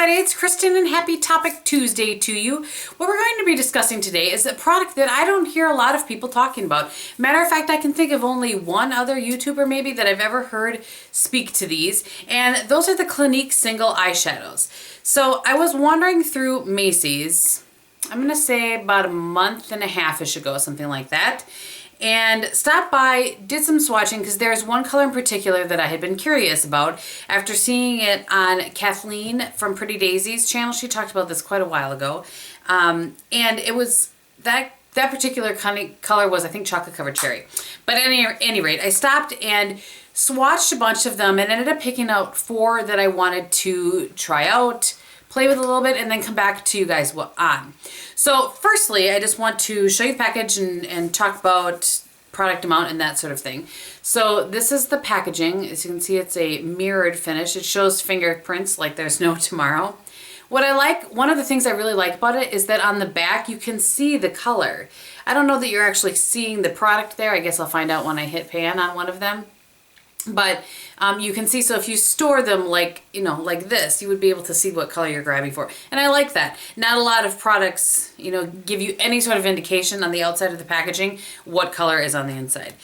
everybody, it's Kristin and happy Topic Tuesday to you. What we're going to be discussing today is a product that I don't hear a lot of people talking about. Matter of fact, I can think of only one other YouTuber maybe that I've ever heard speak to these, and those are the Clinique single eyeshadows. So I was wandering through Macy's, I'm going to say about a month and a half-ish ago, something like that, and stopped by, did some swatching because there's one color in particular that I had been curious about after seeing it on Kathleen from Pretty Daisy's channel. She talked about this quite a while ago, and it was that particular color was, I think, chocolate covered cherry. But at any rate, I stopped and swatched a bunch of them and ended up picking out 4 that I wanted to try out, play with a little bit, and then come back to you guys on. So firstly, I just want to show you the package and talk about product amount and that sort of thing. So this is the packaging. As you can see, it's a mirrored finish. It shows fingerprints like there's no tomorrow. What I like, one of the things I really like about it is that on the back you can see the color. I don't know that you're actually seeing the product there. I guess I'll find out when I hit pan on one of them. But you can see, so if you store them like, you know, like this, you would be able to see what color you're grabbing for. And I like that. Not a lot of products, you know, give you any sort of indication on the outside of the packaging what color is on the inside.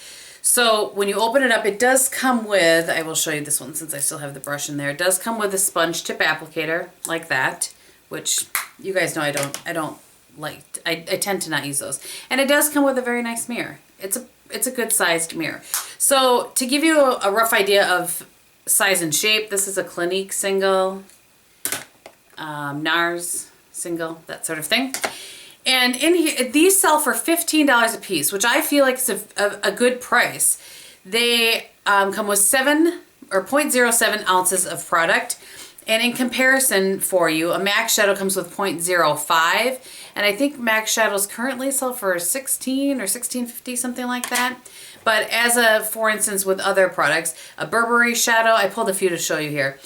So when you open it up, it does come with, I will show you this one since I still have the brush in there. It does come with a sponge tip applicator like that, which you guys know I don't like. I tend to not use those. And it does come with a very nice mirror. It's a good sized mirror. So to give you a rough idea of size and shape, this is a Clinique single, NARS single, that sort of thing. And in here, these sell for $15 a piece, which I feel like is a good price. They come with 0.07 ounces of product. And in comparison for you, a MAC shadow comes with 0.05, and I think MAC shadows currently sell for $16 or $16.50, something like that. But for instance, with other products, a Burberry shadow, I pulled a few to show you here,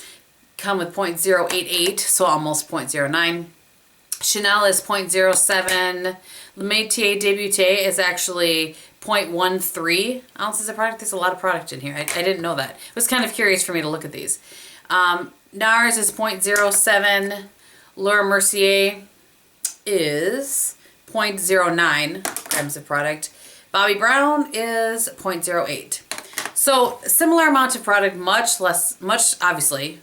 come with 0.088, so almost 0.09. Chanel is 0.07. Le Métier Débutée is actually 0.13 ounces of product. There's a lot of product in here. I didn't know that. It was kind of curious for me to look at these. NARS is 0.07. Laura Mercier is 0.09 grams of product. Bobbi Brown is 0.08. So similar amount of product, much obviously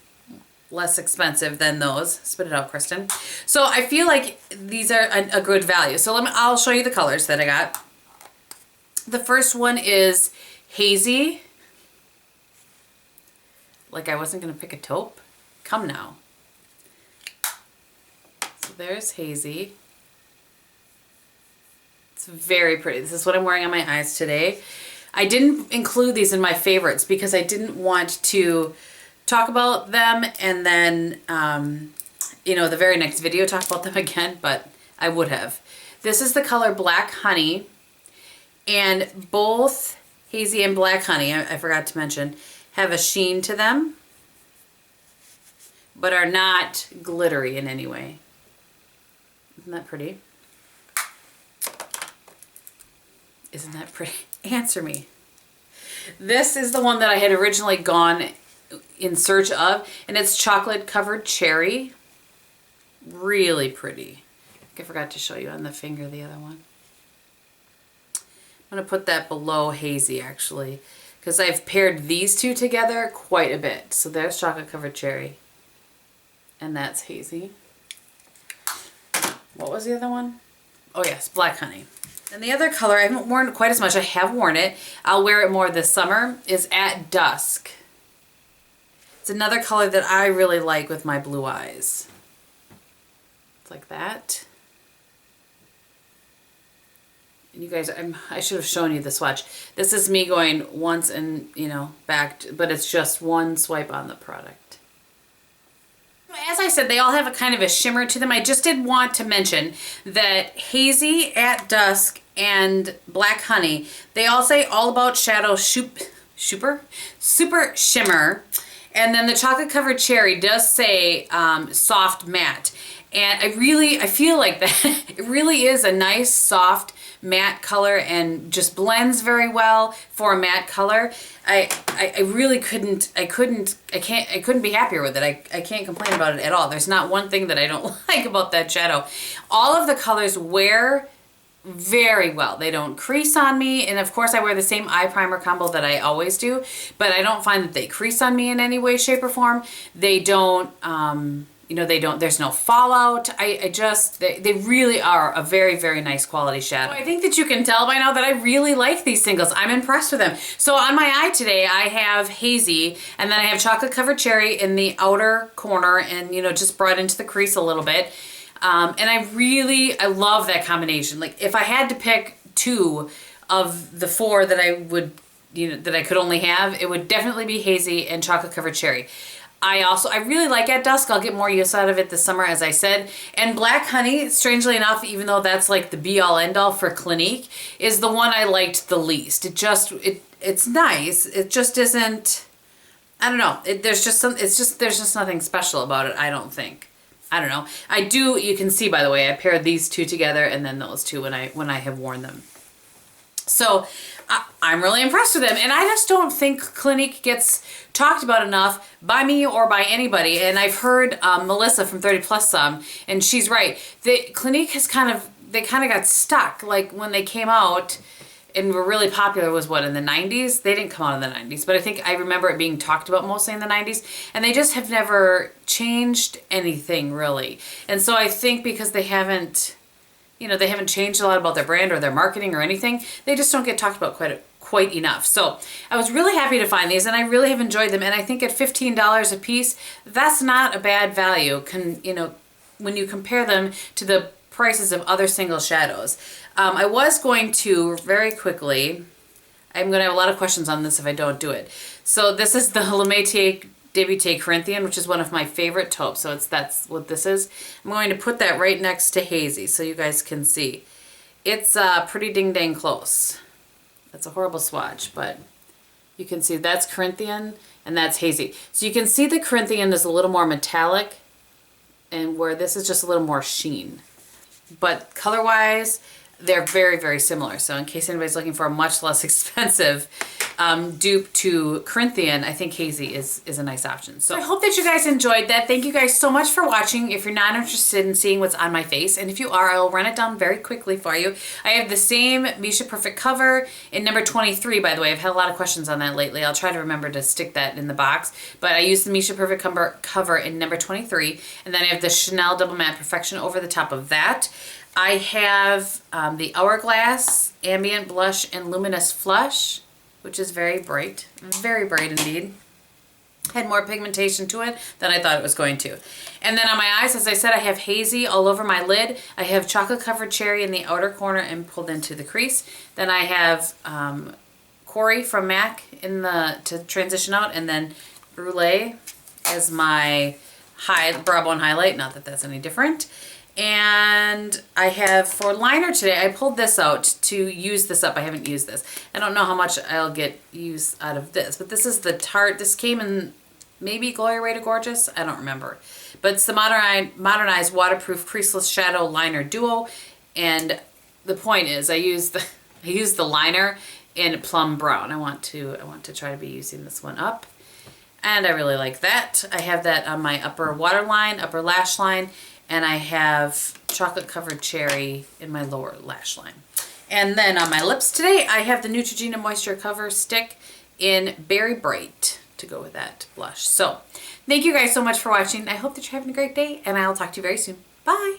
less expensive than those. Spit it out, Kristin. So I feel like these are a good value. So I'll show you the colors that I got. The first one is Hazy. Like I wasn't going to pick a taupe. Come now. So there's Hazy. It's very pretty. This is what I'm wearing on my eyes today. I didn't include these in my favorites because I didn't want to talk about them and then, you know, the very next video talk about them again, but I would have. This is the color Black Honey, and both Hazy and Black Honey, I forgot to mention, have a sheen to them, but are not glittery in any way. Isn't that pretty? Isn't that pretty? Answer me. This is the one that I had originally gone in search of, and it's chocolate covered cherry. Really pretty. I forgot to show you on the finger the other one. I'm going to put that below Hazy actually, because I've paired these two together quite a bit. So there's chocolate covered cherry, and that's Hazy. What was the other one? Oh yes, Black Honey. And the other color, I haven't worn quite as much. I have worn it. I'll wear it more this summer, is At Dusk. It's another color that I really like with my blue eyes. It's like that. And you guys, I should have shown you the swatch. This is me going once and, you know, back, but it's just one swipe on the product. As I said, they all have a kind of a shimmer to them. I just did want to mention that Hazy, At Dusk, and Black Honey, they all say all about shadow super shimmer. And then the chocolate covered cherry does say soft matte. And I feel like that it really is a nice soft matte color and just blends very well for a matte color. I really couldn't be happier with it. I can't complain about it at all. There's not one thing that I don't like about that shadow. All of the colors wear very well. They don't crease on me, and of course I wear the same eye primer combo that I always do, but I don't find that they crease on me in any way, shape, or form. They don't, you know, there's no fallout. They really are a very, very nice quality shadow. So I think that you can tell by now that I really like these singles. I'm impressed with them. So on my eye today, I have Hazy, and then I have Chocolate Covered Cherry in the outer corner, and, you know, just brought into the crease a little bit. And I love that combination. Like, if I had to pick 2 of the 4 that I would, you know, that I could only have, it would definitely be Hazy and Chocolate Covered Cherry. I really like At Dusk. I'll get more use out of it this summer, as I said. And Black Honey, strangely enough, even though that's like the be-all end-all for Clinique, is the one I liked the least. It's nice. It just isn't, I don't know. There's just nothing special about it, I don't think. I don't know. You can see, by the way, I paired these 2 together and then those 2 when I have worn them. So I'm really impressed with them, and I just don't think Clinique gets talked about enough by me or by anybody. And I've heard Melissa from 30 Plus Some, and she's right. Clinique has kind of got stuck. Like, when they came out and were really popular was what, in the 90s? They didn't come out in the 90s, but I remember it being talked about mostly in the 90s, and they just have never changed anything really. And so I think because they haven't changed a lot about their brand or their marketing or anything, they just don't get talked about quite enough. So I was really happy to find these, and I really have enjoyed them. And I think at $15 a piece, that's not a bad value, when you compare them to the prices of other single shadows. I was going to, very quickly, I'm going to have a lot of questions on this if I don't do it. So this is the Le Métier Débutée Corinthian, which is one of my favorite taupes. So that's what this is. I'm going to put that right next to Hazy so you guys can see. It's pretty ding-dang close. That's a horrible swatch, but you can see that's Corinthian and that's Hazy. So you can see the Corinthian is a little more metallic, and where this is just a little more sheen. But color-wise, they're very, very similar. So in case anybody's looking for a much less expensive dupe to Corinthian, I think Hazy is a nice option. So I hope that you guys enjoyed that. Thank you guys so much for watching. If you're not interested in seeing what's on my face, and if you are, I'll run it down very quickly for you. I have the same Mischa Perfect cover in number 23, by the way. I've had a lot of questions on that lately. I'll try to remember to stick that in the box. But I use the Mischa Perfect cover in number 23, and then I have the Chanel Double Matte Perfection over the top of that. I have the Hourglass Ambient Blush and Luminous Flush, which is very bright indeed. Had more pigmentation to it than I thought it was going to. And then on my eyes, as I said, I have Hazy all over my lid. I have Chocolate Covered Cherry in the outer corner and pulled into the crease. Then I have Quarry from MAC to transition out, and then Brule as my brow bone highlight. Not that that's any different. And I have, for liner today, I pulled this out to use this up. I haven't used this. I don't know how much I'll get use out of this, but this is the Tarte. This came in maybe Glory Way to Gorgeous. I don't remember. But it's the Modernized Waterproof Creaseless Shadow Liner Duo. And the point is, I use the liner in Plum Brown. I want to try to be using this one up. And I really like that. I have that on my upper waterline, upper lash line, and I have Chocolate Covered Cherry in my lower lash line. And then on my lips today, I have the Neutrogena Moisture Cover Stick in Berry Bright to go with that blush. So thank you guys so much for watching. I hope that you're having a great day, and I'll talk to you very soon. Bye.